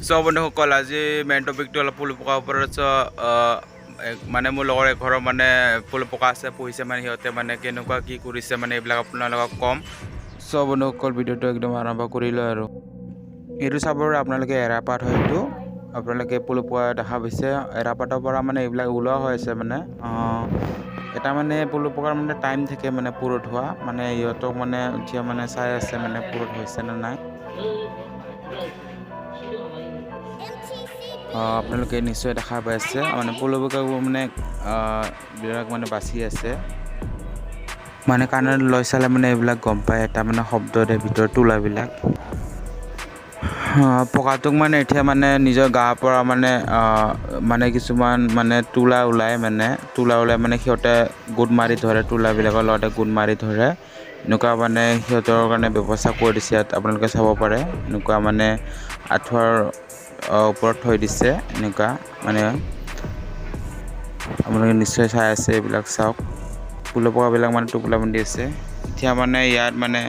সব বন্ধুসকল আজি মেইন টপিকটো অলপ ফুল পকাৰ ওপৰত মানে মোৰ লগৰ ঘৰৰ মানে ফুল পকা আছে পঢ়িছে মানে সিহঁতে মানে কেনেকুৱা কি কৰিছে মানে এইবিলাক আপোনালোকক কম। সব বন্ধুসকল ভিডিঅ'টো একদম আৰম্ভ কৰিলোঁ আৰু এইটো চাবৰ আপোনালোকে এৰাপাত হয়তো আপোনালোকে ফুল পোৱা দেখা পাইছে। এৰাপাতৰ পৰা মানে এইবিলাক ওলোৱা হৈ আছে মানে এটা মানে ফুল পকাৰ মানে টাইম থাকে মানে পুৰত হোৱা মানে সিহঁতক মানে এতিয়া মানে চাই আছে মানে পুৰত হৈছে নে নাই। আপোনালোকে নিশ্চয় দেখা পাই আছে মানে পলুপকাবোৰ মানে বিলাক মানে বাচি আছে মানে কাণত লৈ চালে মানে এইবিলাক গম পায় এটা মানে শব্দৰে ভিতৰত তোলাবিলাক পকাটোক মানে এতিয়া মানে নিজৰ গাৰ পৰা মানে কিছুমান মানে তোলা ওলাই মানে সিহঁতে গোট মাৰি ধৰে, তোলাবিলাকৰ লগতে গোট মাৰি ধৰে। এনেকুৱা মানে সিহঁতৰ কাৰণে ব্যৱস্থা কৰি দিছে ইয়াত আপোনালোকে চাব পাৰে। এনেকুৱা মানে আঁঠুৱাৰ ওপৰত থৈ দিছে এনেকুৱা মানে আপোনালোকে নিশ্চয় চাই আছে। এইবিলাক চাওক ফুলৰ পকাবিলাক মানে টোপোলা বান্ধি আছে। এতিয়া মানে ইয়াত মানে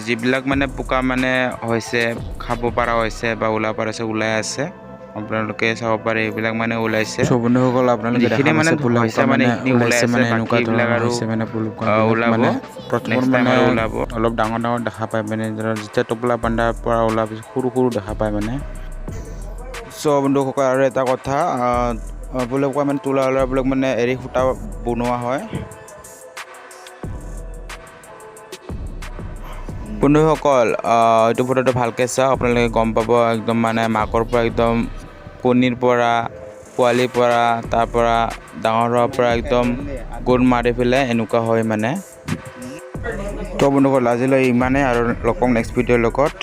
যিবিলাক মানে পোকা মানে হৈছে খাব পৰা হৈছে বা ওলাব পাৰিছে ওলাই আছে আপোনালোকে চাব পাৰে। এইবিলাক মানে ওলাইছে বন্ধুসকল আপোনালোকে যিখিনি দেখা মানে পাইছে ফুলৰ হৈছে পোকা মানে এইখিনি ওলাই ওলাইছে আছে মানে বাকী এনেকুৱা এইবিলাক ধৰণৰ আৰু হৈছে মানে ফুলৰ পোকাবিলাক ওলাব মানে প্ৰথমত নেক্সট টাইম মানে আৰু ওলাব। অলপ ডাঙৰ ডাঙৰ দেখা পায় মানে যেতিয়া টোপোলা বান্ধাৰ পৰা ওলাব সৰু সৰু দেখা পায় মানে। বন্ধুসকল আৰু এটা কথা ফুলৰ পোকা মানে তোলা ওলাবিলাক মানে এৰী সূতা বনোৱা হয়। বন্ধুসকল এইটো ফটোটো ভালকৈ চাওক আপোনালোকে গম পাব একদম মানে মাকৰ পৰা একদম কণীৰ পৰা পোৱালিৰ পৰা তাৰ পৰা ডাঙৰ হোৱাৰ পৰা একদম গোট মাৰি পেলাই এনেকুৱা হয় মানে। বন্ধুসকল আজিলৈ ইমানেই আৰু লগ পাম নেক্সট ভিডিঅ'ৰ লগত।